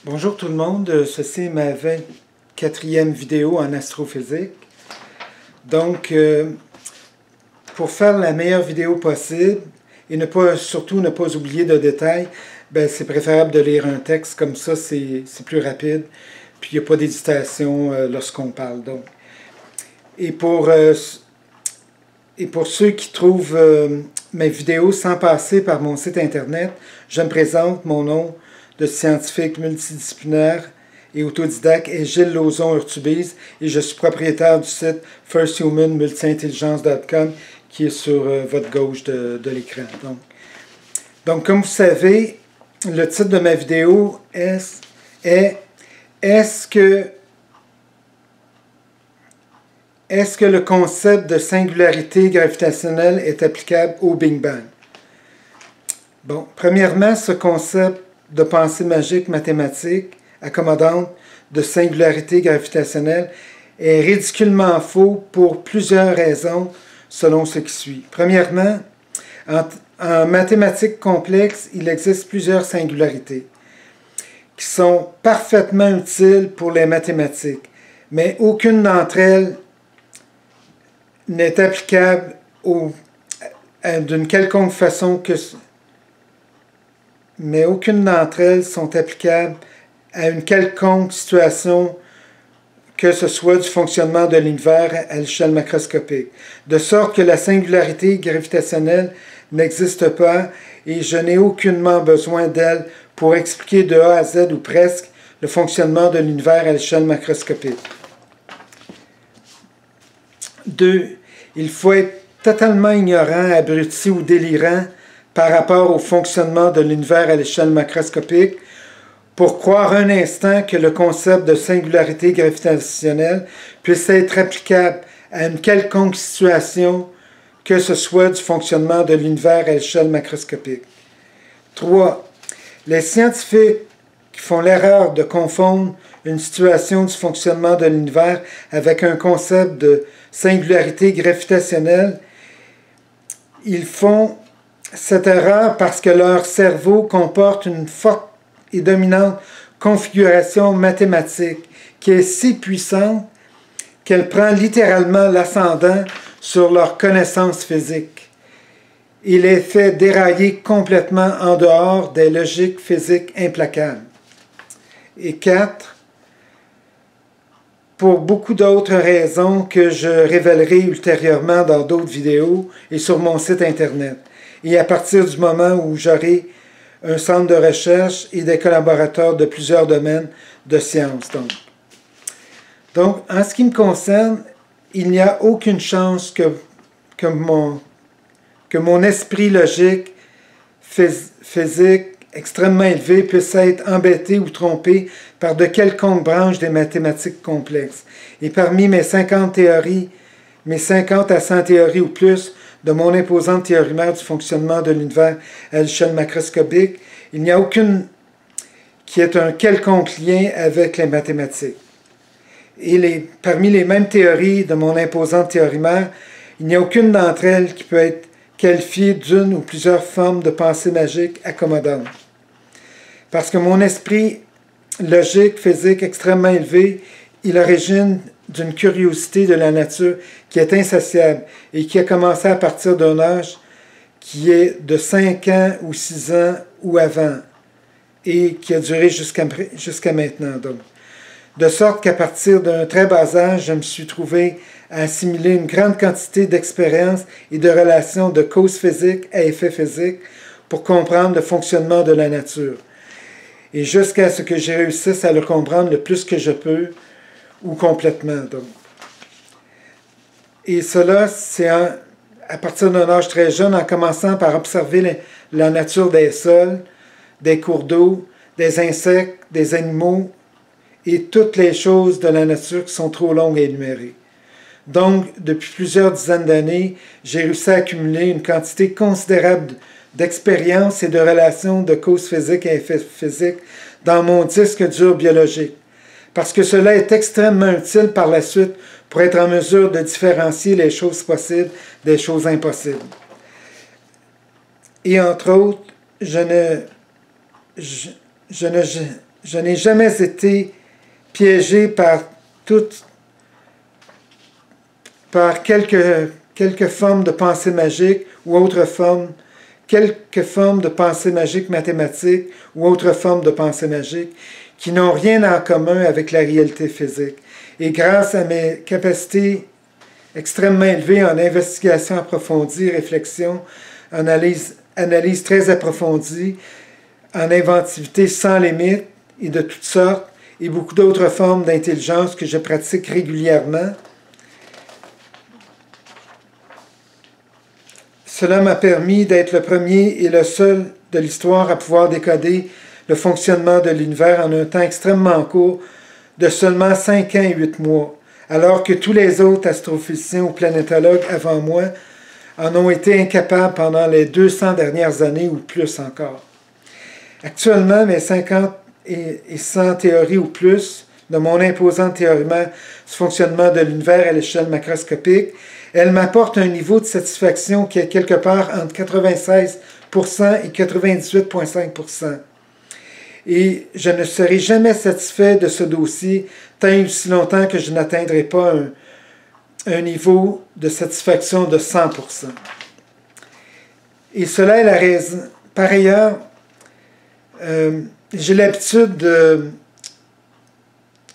Bonjour tout le monde, ceci est ma 24e vidéo en astrophysique. Donc, pour faire la meilleure vidéo possible et surtout ne pas oublier de détails, c'est préférable de lire un texte, comme ça c'est plus rapide, puis il n'y a pas d'hésitation lorsqu'on parle. Donc. Et pour ceux qui trouvent mes vidéos sans passer par mon site internet, je me présente, mon nom de scientifique multidisciplinaire et autodidacte est Gilles Lauzon-Urtubise et je suis propriétaire du site firsthumanmultiintelligence.com qui est sur votre gauche de l'écran. Donc, comme vous savez, le titre de ma vidéo est Est-ce que le concept de singularité gravitationnelle est applicable au Big Bang? Bon, premièrement, ce concept de pensée magique mathématique accommodante de singularité gravitationnelle est ridiculement faux pour plusieurs raisons selon ce qui suit. Premièrement, en mathématiques complexes, il existe plusieurs singularités qui sont parfaitement utiles pour les mathématiques, mais aucune d'entre elles n'est applicable d'une quelconque façon mais aucune d'entre elles sont applicables à une quelconque situation, que ce soit du fonctionnement de l'univers à l'échelle macroscopique. De sorte que la singularité gravitationnelle n'existe pas et je n'ai aucunement besoin d'elle pour expliquer de A à Z ou presque le fonctionnement de l'univers à l'échelle macroscopique. 2. Il faut être totalement ignorant, abruti ou délirant par rapport au fonctionnement de l'univers à l'échelle macroscopique pour croire un instant que le concept de singularité gravitationnelle puisse être applicable à une quelconque situation, que ce soit du fonctionnement de l'univers à l'échelle macroscopique. 3. Les scientifiques qui font l'erreur de confondre une situation du fonctionnement de l'univers avec un concept de singularité gravitationnelle, ils font cette erreur parce que leur cerveau comporte une forte et dominante configuration mathématique qui est si puissante qu'elle prend littéralement l'ascendant sur leur connaissance physique. Il les fait dérailler complètement en dehors des logiques physiques implacables. Et 4. Pour beaucoup d'autres raisons que je révélerai ultérieurement dans d'autres vidéos et sur mon site internet. Et à partir du moment où j'aurai un centre de recherche et des collaborateurs de plusieurs domaines de sciences. Donc, en ce qui me concerne, il n'y a aucune chance que mon esprit logique, physique, extrêmement élevé puisse être embêté ou trompé par de quelconques branches des mathématiques complexes. Et parmi mes 50 théories, mes 50 à 100 théories ou plus de mon imposante théorie-mère du fonctionnement de l'univers à l'échelle macroscopique, il n'y a aucune qui ait un quelconque lien avec les mathématiques. Et parmi les mêmes théories de mon imposante théorie-mère, il n'y a aucune d'entre elles qui peut être qualifiée d'une ou plusieurs formes de pensée magique accommodante. Parce que mon esprit logique, physique extrêmement élevé, il origine d'une curiosité de la nature qui est insatiable et qui a commencé à partir d'un âge qui est de 5 ans ou 6 ans ou avant et qui a duré jusqu'à maintenant. Donc. De sorte qu'à partir d'un très bas âge, je me suis trouvé à assimiler une grande quantité d'expériences et de relations de causes physiques à effets physiques pour comprendre le fonctionnement de la nature. Et jusqu'à ce que j'ai réussisse à le comprendre le plus que je peux ou complètement. Donc. Et cela, c'est à partir d'un âge très jeune, en commençant par observer la nature des sols, des cours d'eau, des insectes, des animaux et toutes les choses de la nature qui sont trop longues à énumérer. Donc, depuis plusieurs dizaines d'années, j'ai réussi à accumuler une quantité considérable d'expériences et de relations de causes physiques et effets physiques dans mon disque dur biologique. Parce que cela est extrêmement utile par la suite pour être en mesure de différencier les choses possibles des choses impossibles. Et entre autres, je ne je n'ai jamais été piégé par quelques formes de pensée magique ou quelques formes de pensée magique mathématique ou autres formes de pensée magique qui n'ont rien en commun avec la réalité physique. Et grâce à mes capacités extrêmement élevées en investigation approfondie, réflexion, analyse très approfondie, en inventivité sans limite et de toutes sortes, et beaucoup d'autres formes d'intelligence que je pratique régulièrement, cela m'a permis d'être le premier et le seul de l'histoire à pouvoir décoder le fonctionnement de l'univers en un temps extrêmement court de seulement 5 ans et 8 mois, alors que tous les autres astrophysiciens ou planétologues avant moi en ont été incapables pendant les 200 dernières années ou plus encore. Actuellement, mes 50 et 100 théories ou plus de mon imposant théorème du fonctionnement de l'univers à l'échelle macroscopique, elles m'apportent un niveau de satisfaction qui est quelque part entre 96% et 98,5%. Et je ne serai jamais satisfait de ce dossier tant et aussi longtemps que je n'atteindrai pas un niveau de satisfaction de 100%. Et cela est la raison. Par ailleurs, j'ai l'habitude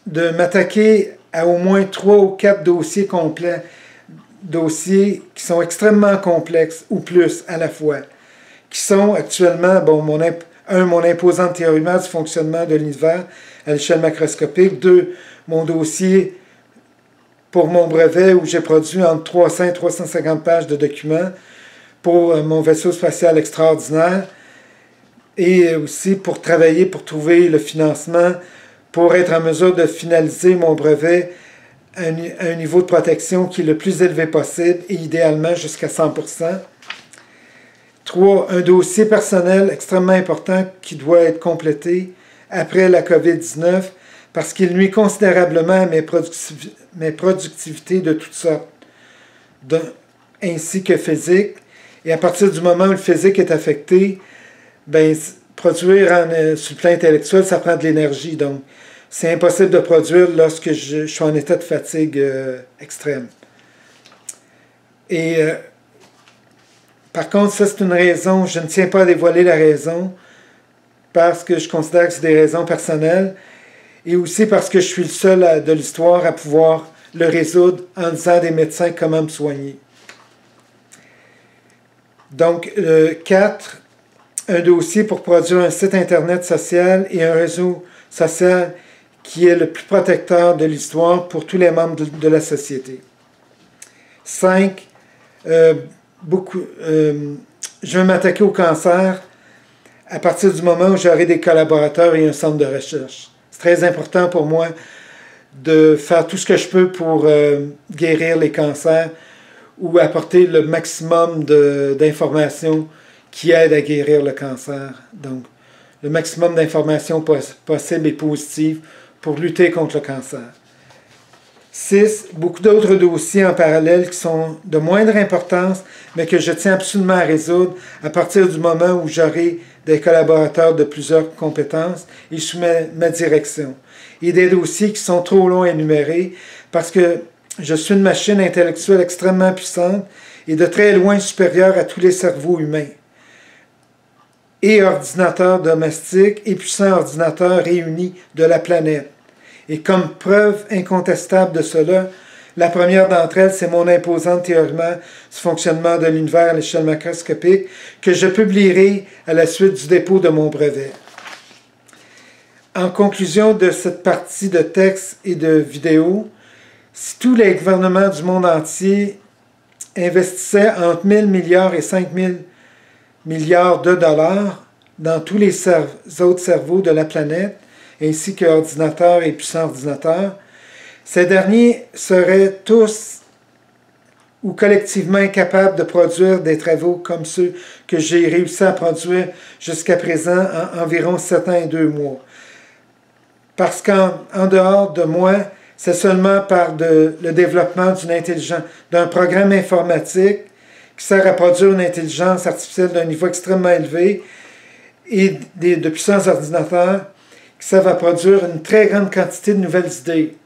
de m'attaquer à au moins 3 ou 4 dossiers complets, dossiers qui sont extrêmement complexes ou plus à la fois, qui sont actuellement, mon imposant théorème du fonctionnement de l'univers à l'échelle macroscopique, 2, mon dossier pour mon brevet où j'ai produit entre 300 et 350 pages de documents pour mon vaisseau spatial extraordinaire, et aussi pour travailler, pour trouver le financement, pour être en mesure de finaliser mon brevet à un niveau de protection qui est le plus élevé possible et idéalement jusqu'à 100%. 3. Un dossier personnel extrêmement important qui doit être complété après la COVID-19 parce qu'il nuit considérablement à mes productivités de toutes sortes, ainsi que physique. Et à partir du moment où le physique est affecté, produire sur le plan intellectuel, ça prend de l'énergie. Donc, c'est impossible de produire lorsque je suis en état de fatigue extrême. Et par contre, ça c'est une raison, je ne tiens pas à dévoiler la raison, parce que je considère que c'est des raisons personnelles, et aussi parce que je suis le seul de l'histoire à pouvoir le résoudre en disant à des médecins comment me soigner. Donc, 4, un dossier pour produire un site Internet social et un réseau social qui est le plus protecteur de l'histoire pour tous les membres de la société. 5, je vais m'attaquer au cancer à partir du moment où j'aurai des collaborateurs et un centre de recherche. C'est très important pour moi de faire tout ce que je peux pour guérir les cancers ou apporter le maximum d'informations qui aident à guérir le cancer. Donc, le maximum d'informations possibles et positives pour lutter contre le cancer. 6. Beaucoup d'autres dossiers en parallèle qui sont de moindre importance, mais que je tiens absolument à résoudre à partir du moment où j'aurai des collaborateurs de plusieurs compétences et sous ma direction. Et des dossiers qui sont trop longs à énumérer parce que je suis une machine intellectuelle extrêmement puissante et de très loin supérieure à tous les cerveaux humains. Et ordinateurs domestiques et puissants ordinateurs réunis de la planète. Et comme preuve incontestable de cela, la première d'entre elles, c'est mon imposant théorème du fonctionnement de l'univers à l'échelle macroscopique que je publierai à la suite du dépôt de mon brevet. En conclusion de cette partie de texte et de vidéo, si tous les gouvernements du monde entier investissaient entre 1000 milliards et 5000 milliards de dollars dans tous les autres cerveaux de la planète, ainsi que ordinateurs et puissants ordinateurs, ces derniers seraient tous ou collectivement incapables de produire des travaux comme ceux que j'ai réussi à produire jusqu'à présent en environ 7 ans et 2 mois. Parce qu'en dehors de moi, c'est seulement par le développement d'un programme informatique qui sert à produire une intelligence artificielle d'un niveau extrêmement élevé et de puissants ordinateurs qui servent à produire une très grande quantité de nouvelles idées.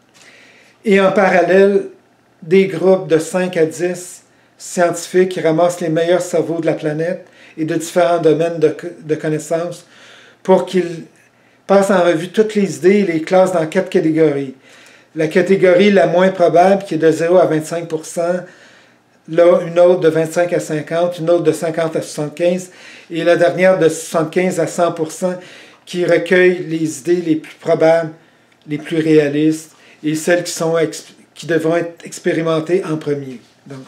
Et en parallèle, des groupes de 5 à 10 scientifiques qui ramassent les meilleurs cerveaux de la planète et de différents domaines de connaissances pour qu'ils passent en revue toutes les idées et les classent dans 4 catégories. La catégorie la moins probable, qui est de 0 à 25 %, là, une autre de 25 à 50, une autre de 50 à 75, et la dernière de 75 à 100 %, qui recueille les idées les plus probables, les plus réalistes, et celles qui devront être expérimentées en premier. Donc,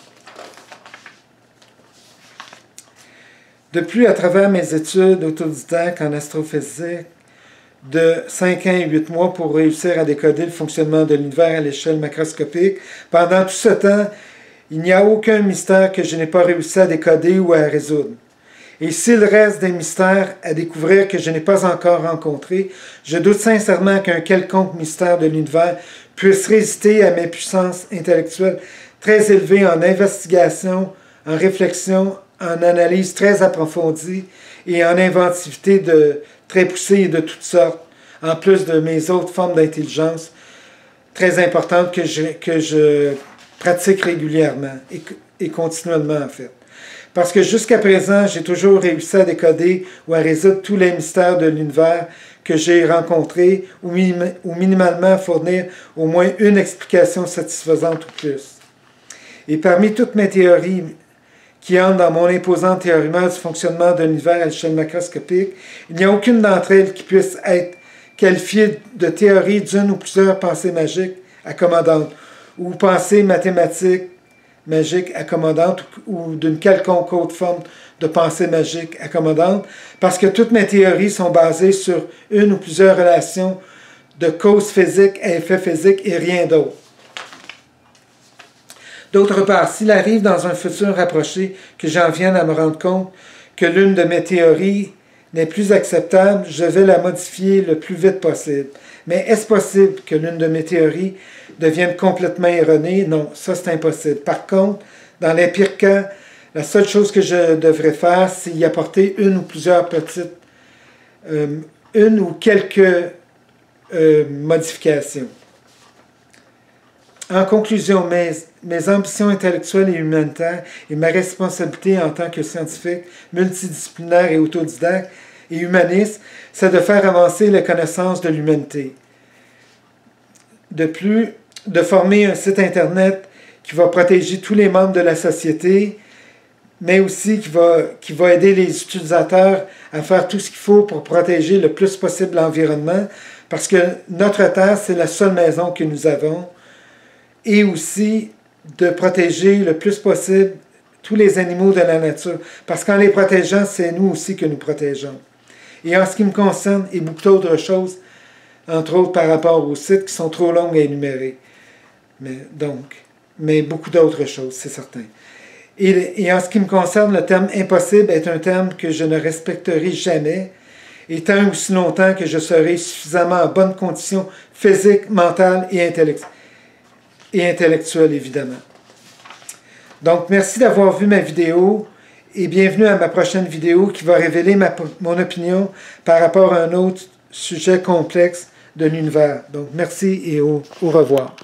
de plus, à travers mes études autodidactes en astrophysique, de 5 ans et 8 mois pour réussir à décoder le fonctionnement de l'univers à l'échelle macroscopique, pendant tout ce temps, il n'y a aucun mystère que je n'ai pas réussi à décoder ou à résoudre. Et s'il reste des mystères à découvrir que je n'ai pas encore rencontrés, je doute sincèrement qu'un quelconque mystère de l'univers puisse résister à mes puissances intellectuelles très élevées en investigation, en réflexion, en analyse très approfondie et en inventivité très poussée et de toutes sortes, en plus de mes autres formes d'intelligence très importantes que je pratique régulièrement et continuellement en fait. Parce que jusqu'à présent, j'ai toujours réussi à décoder ou à résoudre tous les mystères de l'univers que j'ai rencontrés ou minimalement fournir au moins une explication satisfaisante ou plus. Et parmi toutes mes théories qui entrent dans mon imposante théorie du fonctionnement de l'univers à l'échelle macroscopique, il n'y a aucune d'entre elles qui puisse être qualifiée de théorie d'une ou plusieurs pensées magiques accommodantes, ou pensées mathématiques magiques accommodantes, ou d'une quelconque autre forme de pensée magique accommodante, parce que toutes mes théories sont basées sur une ou plusieurs relations de causes physiques à effets physiques et rien d'autre. D'autre part, s'il arrive dans un futur rapproché que j'en vienne à me rendre compte que l'une de mes théories n'est plus acceptable, je vais la modifier le plus vite possible. Mais est-ce possible que l'une de mes théories devienne complètement erronée? Non, ça c'est impossible. Par contre, dans les pires cas, la seule chose que je devrais faire, c'est y apporter une ou plusieurs petites, une ou quelques modifications. En conclusion, mes ambitions intellectuelles et humanitaires et ma responsabilité en tant que scientifique, multidisciplinaire et autodidacte et humaniste, c'est de faire avancer les connaissances de l'humanité. De plus, de former un site Internet qui va protéger tous les membres de la société, mais aussi qui va aider les utilisateurs à faire tout ce qu'il faut pour protéger le plus possible l'environnement, parce que notre Terre, c'est la seule maison que nous avons, et aussi de protéger le plus possible tous les animaux de la nature, parce qu'en les protégeant, c'est nous aussi que nous protégeons. Et en ce qui me concerne, et beaucoup d'autres choses, entre autres par rapport aux sites qui sont trop longues à énumérer, mais beaucoup d'autres choses, c'est certain. Et en ce qui me concerne, le terme impossible est un terme que je ne respecterai jamais, et tant aussi longtemps que je serai suffisamment en bonne condition physique, mentale et intellectuelle, évidemment. Donc, merci d'avoir vu ma vidéo et bienvenue à ma prochaine vidéo qui va révéler mon opinion par rapport à un autre sujet complexe de l'univers. Donc, merci et au revoir.